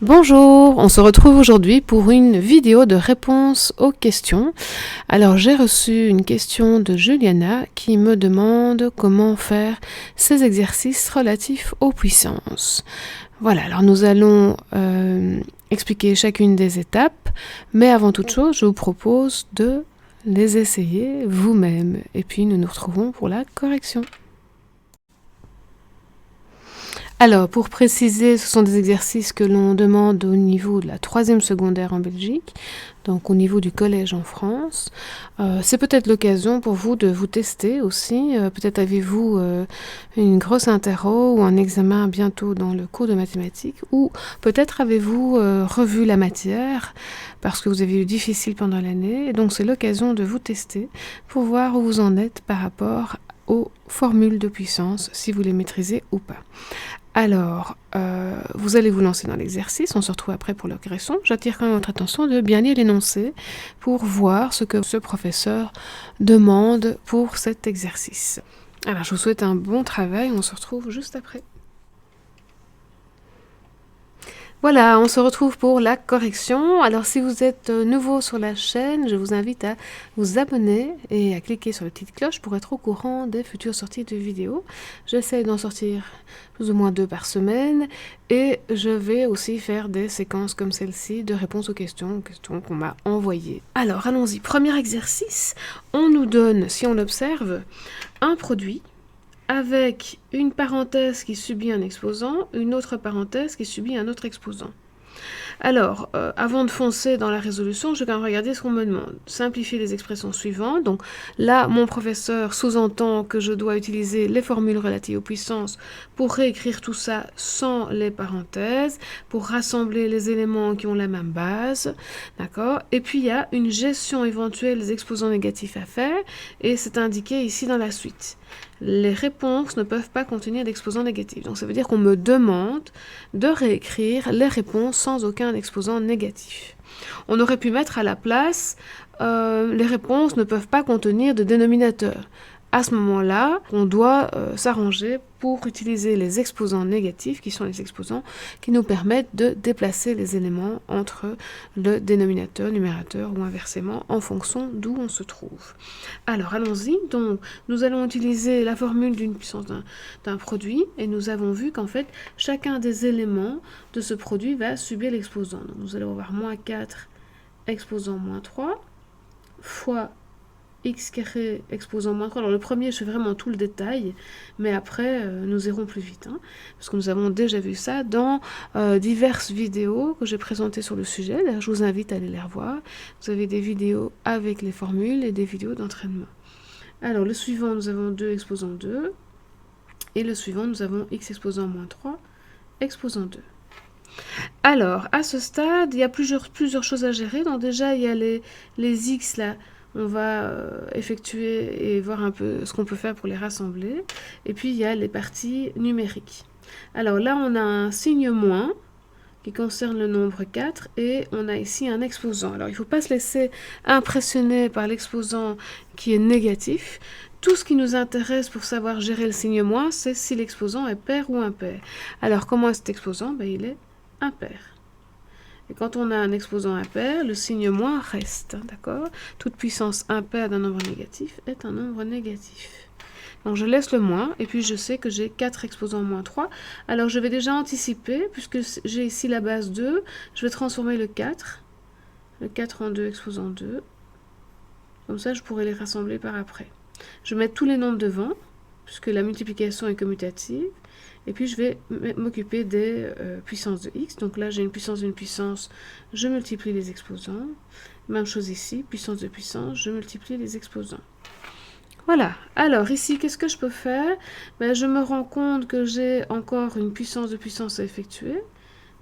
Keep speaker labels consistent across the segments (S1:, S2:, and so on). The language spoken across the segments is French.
S1: Bonjour, on se retrouve aujourd'hui pour une vidéo de réponse aux questions. Alors j'ai reçu une question de Juliana qui me demande comment faire ces exercices relatifs aux puissances. Voilà, alors nous allons expliquer chacune des étapes, mais avant toute chose, je vous propose de les essayer vous-même. Et puis nous nous retrouvons pour la correction. Alors, pour préciser, ce sont des exercices que l'on demande au niveau de la 3e secondaire en Belgique, donc au niveau du collège en France. C'est peut-être l'occasion pour vous de vous tester aussi. Peut-être avez-vous une grosse interro ou un examen bientôt dans le cours de mathématiques, ou peut-être avez-vous revu la matière parce que vous avez eu difficile pendant l'année. Et donc, c'est l'occasion de vous tester pour voir où vous en êtes par rapport aux formules de puissance, si vous les maîtrisez ou pas. Alors, vous allez vous lancer dans l'exercice, on se retrouve après pour la correction. J'attire quand même votre attention de bien lire l'énoncé pour voir ce que ce professeur demande pour cet exercice. Alors, je vous souhaite un bon travail, on se retrouve juste après. Voilà, on se retrouve pour la correction. Alors si vous êtes nouveau sur la chaîne, je vous invite à vous abonner et à cliquer sur la petite cloche pour être au courant des futures sorties de vidéos. J'essaie d'en sortir plus ou moins 2 par semaine et je vais aussi faire des séquences comme celle-ci de réponses aux questions qu'on m'a envoyées. Alors allons-y, premier exercice, on nous donne, si on observe, un produit avec une parenthèse qui subit un exposant, une autre parenthèse qui subit un autre exposant. Alors, avant de foncer dans la résolution, je vais quand même regarder ce qu'on me demande. Simplifier les expressions suivantes. Donc là, mon professeur sous-entend que je dois utiliser les formules relatives aux puissances pour réécrire tout ça sans les parenthèses, pour rassembler les éléments qui ont la même base. D'accord ? Et puis, il y a une gestion éventuelle des exposants négatifs à faire, et c'est indiqué ici dans la suite. Les réponses ne peuvent pas contenir d'exposants négatifs. Donc ça veut dire qu'on me demande de réécrire les réponses sans aucun exposant négatif. On aurait pu mettre à la place les réponses ne peuvent pas contenir de dénominateur. À ce moment-là, on doit s'arranger pour utiliser les exposants négatifs, qui sont les exposants qui nous permettent de déplacer les éléments entre le dénominateur, numérateur ou inversement, en fonction d'où on se trouve. Alors, allons-y. Donc, nous allons utiliser la formule d'une puissance d'un produit, et nous avons vu qu'en fait, chacun des éléments de ce produit va subir l'exposant. Donc, nous allons avoir moins 4 exposant moins 3 fois x carré exposant moins 3. Alors le premier, je fais vraiment tout le détail, mais après, nous irons plus vite, hein, parce que nous avons déjà vu ça dans diverses vidéos que j'ai présentées sur le sujet. D'ailleurs, je vous invite à aller les revoir. Vous avez des vidéos avec les formules et des vidéos d'entraînement. Alors le suivant, nous avons 2 exposant 2, et le suivant, nous avons x exposant moins 3 exposant 2. Alors, à ce stade, il y a plusieurs choses à gérer. Donc déjà, il y a les x là. On va effectuer et voir un peu ce qu'on peut faire pour les rassembler. Et puis, il y a les parties numériques. Alors là, on a un signe moins qui concerne le nombre 4 et on a ici un exposant. Alors, il ne faut pas se laisser impressionner par l'exposant qui est négatif. Tout ce qui nous intéresse pour savoir gérer le signe moins, c'est si l'exposant est pair ou impair. Alors, comment est cet exposant ? Il est impair. Et quand on a un exposant impair, le signe moins reste, d'accord ? Toute puissance impaire d'un nombre négatif est un nombre négatif. Donc je laisse le moins, et puis je sais que j'ai 4 exposants moins 3. Alors je vais déjà anticiper, puisque j'ai ici la base 2, je vais transformer le 4 en 2 exposant 2. Comme ça, je pourrai les rassembler par après. Je vais mettre tous les nombres devant, puisque la multiplication est commutative. Et puis, je vais m'occuper des puissances de x. Donc là, j'ai une puissance d'une puissance, je multiplie les exposants. Même chose ici, puissance de puissance, je multiplie les exposants. Voilà. Alors, ici, qu'est-ce que je peux faire ? Je me rends compte que j'ai encore une puissance de puissance à effectuer.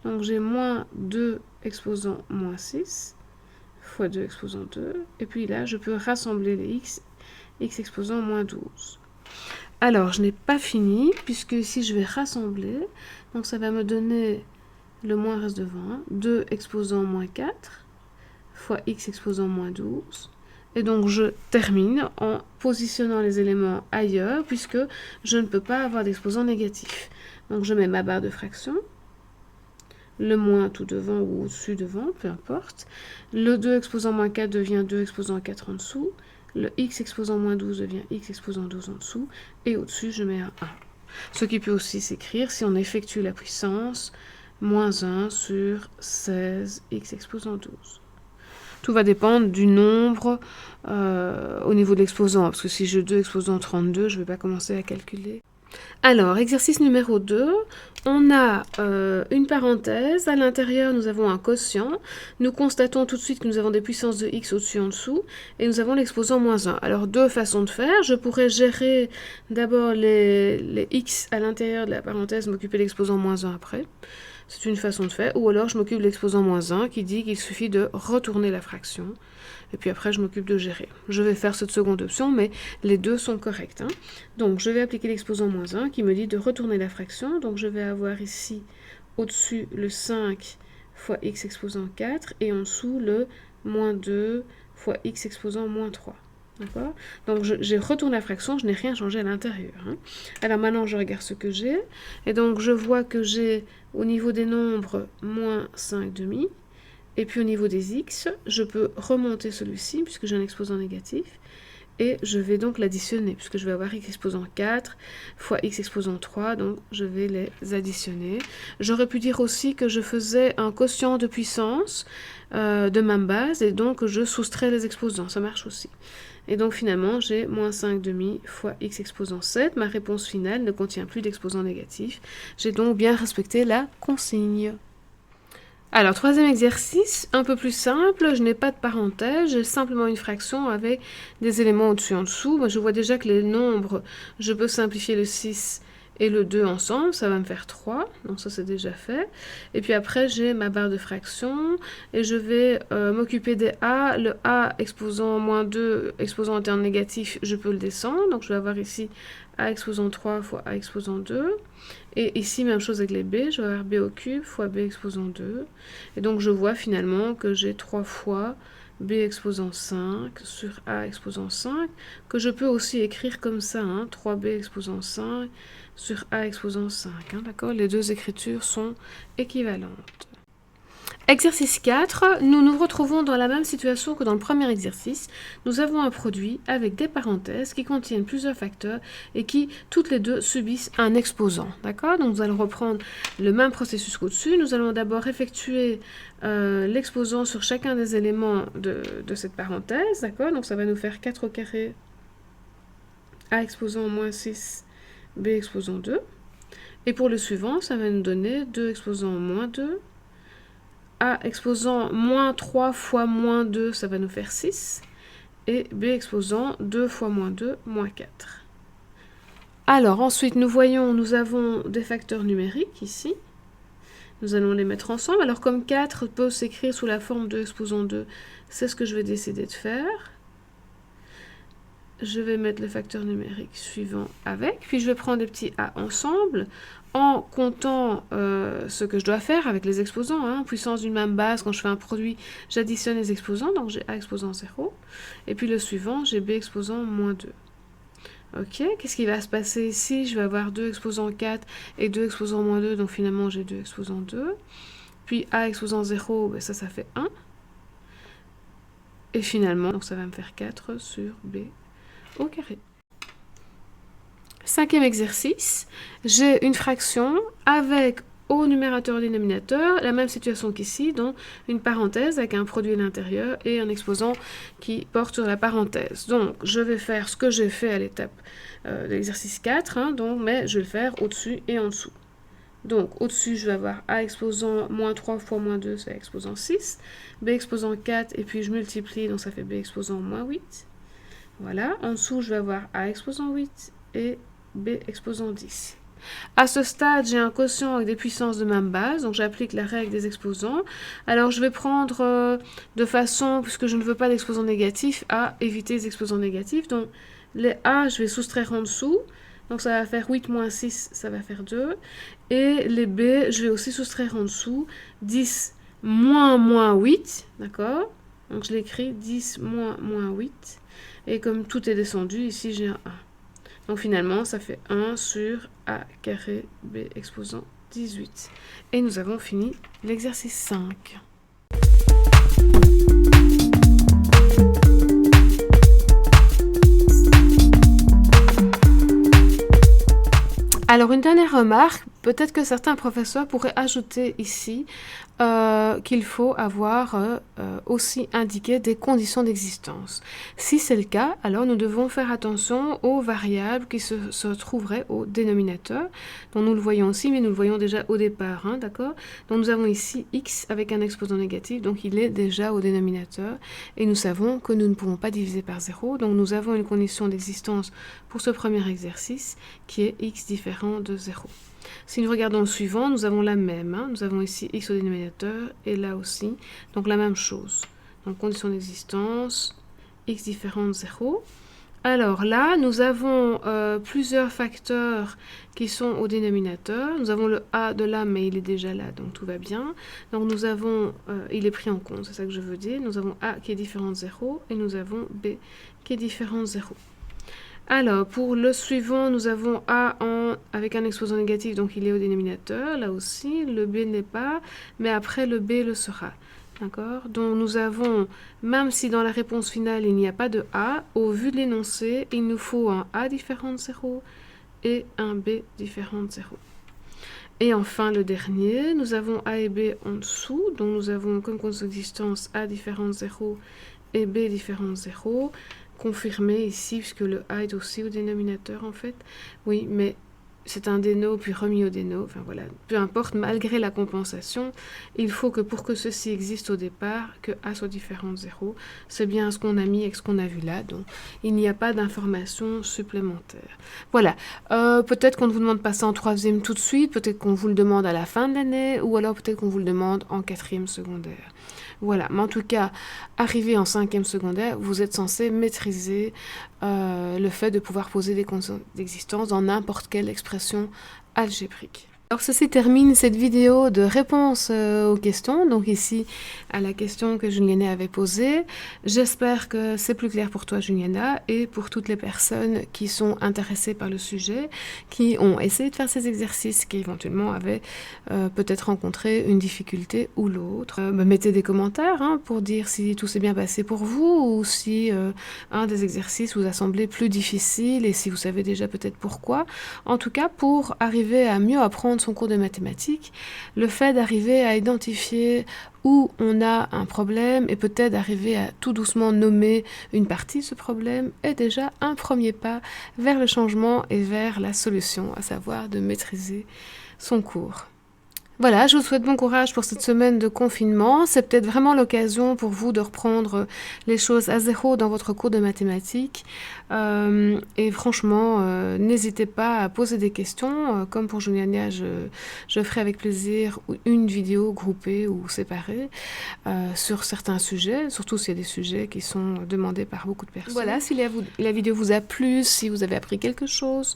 S1: Donc, j'ai moins 2 exposants moins 6, fois 2 exposants 2. Et puis là, je peux rassembler les x exposant moins 12. Alors, je n'ai pas fini, puisque ici, je vais rassembler. Donc, ça va me donner, le moins reste devant, 2 exposant moins 4, fois x exposant moins 12. Et donc, je termine en positionnant les éléments ailleurs, puisque je ne peux pas avoir d'exposant négatif. Donc, je mets ma barre de fraction. le moins tout devant ou au-dessus devant, peu importe. Le 2 exposant moins 4 devient 2 exposant 4 en dessous. Le x exposant moins 12 devient x exposant 12 en dessous. Et au-dessus, je mets un 1. Ce qui peut aussi s'écrire si on effectue la puissance moins 1 sur 16 x exposant 12. Tout va dépendre du nombre au niveau de l'exposant, parce que si j'ai 2 exposant 32, je ne vais pas commencer à calculer. Alors, exercice numéro 2, on a une parenthèse, à l'intérieur nous avons un quotient, nous constatons tout de suite que nous avons des puissances de x au-dessus et en dessous, et nous avons l'exposant moins 1. Alors, deux façons de faire, je pourrais gérer d'abord les x à l'intérieur de la parenthèse, m'occuper de l'exposant moins 1 après. C'est une façon de faire, ou alors je m'occupe de l'exposant moins 1 qui dit qu'il suffit de retourner la fraction. Et puis après, je m'occupe de gérer. Je vais faire cette seconde option, mais les deux sont corrects. Hein. Donc, je vais appliquer l'exposant moins 1 qui me dit de retourner la fraction. Donc, je vais avoir ici, au-dessus, le 5 fois x exposant 4 et en dessous, le moins 2 fois x exposant moins 3. D'accord? Donc, j'ai retourné la fraction, je n'ai rien changé à l'intérieur. Hein. Alors, maintenant, je regarde ce que j'ai. Et donc, je vois que j'ai, au niveau des nombres, moins 5 demi. Et puis au niveau des x, je peux remonter celui-ci, puisque j'ai un exposant négatif, et je vais donc l'additionner, puisque je vais avoir x exposant 4 fois x exposant 3, donc je vais les additionner. J'aurais pu dire aussi que je faisais un quotient de puissance de même base, et donc je soustrais les exposants, ça marche aussi. Et donc finalement, j'ai moins 5 demi fois x exposant 7. Ma réponse finale ne contient plus d'exposant négatif. J'ai donc bien respecté la consigne. Alors, troisième exercice, un peu plus simple, je n'ai pas de parenthèse, j'ai simplement une fraction avec des éléments au-dessus et en dessous. Moi, je vois déjà que les nombres, je peux simplifier le 6 et le 2 ensemble, ça va me faire 3, donc ça c'est déjà fait. Et puis après, j'ai ma barre de fraction, et je vais m'occuper des a. Le a exposant moins 2, exposant en termes négatifs, je peux le descendre, donc je vais avoir ici a exposant 3 fois a exposant 2. Et ici, même chose avec les b, je vais avoir b au cube fois b exposant 2. Et donc, je vois finalement que j'ai 3 fois b exposant 5 sur a exposant 5, que je peux aussi écrire comme ça, hein, 3b exposant 5 sur a exposant 5. Hein, d'accord? Les deux écritures sont équivalentes. Exercice 4, nous nous retrouvons dans la même situation que dans le premier exercice. Nous avons un produit avec des parenthèses qui contiennent plusieurs facteurs et qui, toutes les deux, subissent un exposant. D'accord? Donc nous allons reprendre le même processus qu'au-dessus. Nous allons d'abord effectuer l'exposant sur chacun des éléments de cette parenthèse. D'accord? Donc ça va nous faire 4 au carré a exposant moins 6, b exposant 2. Et pour le suivant, ça va nous donner 2 exposant moins 2. A exposant moins 3 fois moins 2, ça va nous faire 6. Et B exposant 2 fois moins 2, moins 4. Alors ensuite, nous voyons, nous avons des facteurs numériques ici. Nous allons les mettre ensemble. Alors comme 4 peut s'écrire sous la forme de exposant 2, c'est ce que je vais décider de faire. Je vais mettre le facteur numérique suivant avec, puis je vais prendre des petits a ensemble en comptant ce que je dois faire avec les exposants. Hein. Puissance d'une même base, quand je fais un produit, j'additionne les exposants, donc j'ai a exposant 0. Et puis le suivant, j'ai b exposant moins 2. Ok, qu'est-ce qui va se passer ici? Je vais avoir 2 exposant 4 et 2 exposant moins 2, donc finalement j'ai 2 exposant 2. Puis a exposant 0, ben ça fait 1. Et finalement, donc ça va me faire 4 sur b au carré. Cinquième exercice, j'ai une fraction avec au numérateur et dénominateur la même situation qu'ici, donc une parenthèse avec un produit à l'intérieur et un exposant qui porte sur la parenthèse. Donc je vais faire ce que j'ai fait à l'étape de l'exercice 4, hein, donc, mais je vais le faire au-dessus et en dessous. Donc au-dessus, je vais avoir a exposant moins 3 fois moins 2, c'est a exposant 6, b exposant 4, et puis je multiplie, donc ça fait b exposant moins 8. Voilà, en dessous, je vais avoir a exposant 8 et b exposant 10. À ce stade, j'ai un quotient avec des puissances de même base, donc j'applique la règle des exposants. Alors, je vais prendre de façon, puisque je ne veux pas d'exposants négatifs, à éviter les exposants négatifs. Donc, les a, je vais soustraire en dessous. Donc, ça va faire 8 moins 6, ça va faire 2. Et les b, je vais aussi soustraire en dessous. 10 moins 8, d'accord? Donc, je l'écris 10 moins 8. Et comme tout est descendu, ici j'ai un a. Donc finalement, ça fait 1 sur a carré b exposant 18. Et nous avons fini l'exercice 5. Alors, une dernière remarque, peut-être que certains professeurs pourraient ajouter ici qu'il faut avoir aussi indiqué des conditions d'existence. Si c'est le cas, alors nous devons faire attention aux variables qui se trouveraient au dénominateur. Donc nous le voyons aussi, mais nous le voyons déjà au départ, hein, d'accord? Donc nous avons ici x avec un exposant négatif, donc il est déjà au dénominateur. Et nous savons que nous ne pouvons pas diviser par 0, donc nous avons une condition d'existence pour ce premier exercice qui est x différent de 0. Si nous regardons le suivant, nous avons la même. Hein. Nous avons ici x au dénominateur et là aussi. Donc la même chose. Donc condition d'existence, x différent de 0. Alors là, nous avons plusieurs facteurs qui sont au dénominateur. Nous avons le a de là, mais il est déjà là, donc tout va bien. Donc nous avons, il est pris en compte, c'est ça que je veux dire. Nous avons a qui est différent de 0 et nous avons b qui est différent de 0. Alors, pour le suivant, nous avons A avec un exposant négatif, donc il est au dénominateur, là aussi. Le B n'est pas, mais après le B le sera. D'accord? Donc nous avons, même si dans la réponse finale il n'y a pas de A, au vu de l'énoncé, il nous faut un A différent de 0 et un B différent de 0. Et enfin, le dernier, nous avons A et B en dessous, donc nous avons comme condition d'existence A différent de 0 et B différent de 0. Confirmé ici, puisque le A est aussi au dénominateur en fait. Oui, mais c'est un déno puis remis au déno. Enfin voilà, peu importe, malgré la compensation, il faut que pour que ceci existe au départ, que A soit différent de 0. C'est bien ce qu'on a mis et ce qu'on a vu là, donc il n'y a pas d'informations supplémentaires. Voilà, peut-être qu'on ne vous demande pas ça en 3e tout de suite, peut-être qu'on vous le demande à la fin de l'année, ou alors peut-être qu'on vous le demande en 4e secondaire. Voilà, mais en tout cas, arrivé en 5e secondaire, vous êtes censé maîtriser le fait de pouvoir poser des conditions d'existence dans n'importe quelle expression algébrique. Alors ceci termine cette vidéo de réponse aux questions, donc ici à la question que Juliana avait posée. J'espère que c'est plus clair pour toi Juliana et pour toutes les personnes qui sont intéressées par le sujet, qui ont essayé de faire ces exercices, qui éventuellement avaient peut-être rencontré une difficulté ou l'autre. Mettez des commentaires hein, pour dire si tout s'est bien passé pour vous ou si un des exercices vous a semblé plus difficile et si vous savez déjà peut-être pourquoi. En tout cas, pour arriver à mieux apprendre son cours de mathématiques, le fait d'arriver à identifier où on a un problème et peut-être d'arriver à tout doucement nommer une partie de ce problème est déjà un premier pas vers le changement et vers la solution, à savoir de maîtriser son cours. Voilà, je vous souhaite bon courage pour cette semaine de confinement. C'est peut-être vraiment l'occasion pour vous de reprendre les choses à zéro dans votre cours de mathématiques. Et franchement, n'hésitez pas à poser des questions. Comme pour Juliana, je ferai avec plaisir une vidéo groupée ou séparée sur certains sujets, surtout s'il y a des sujets qui sont demandés par beaucoup de personnes. Voilà, si la vidéo vous a plu, si vous avez appris quelque chose,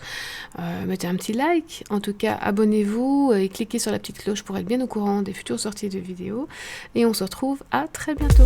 S1: mettez un petit like. En tout cas, abonnez-vous et cliquez sur la petite cloche pour être bien au courant des futures sorties de vidéos. Et on se retrouve à très bientôt.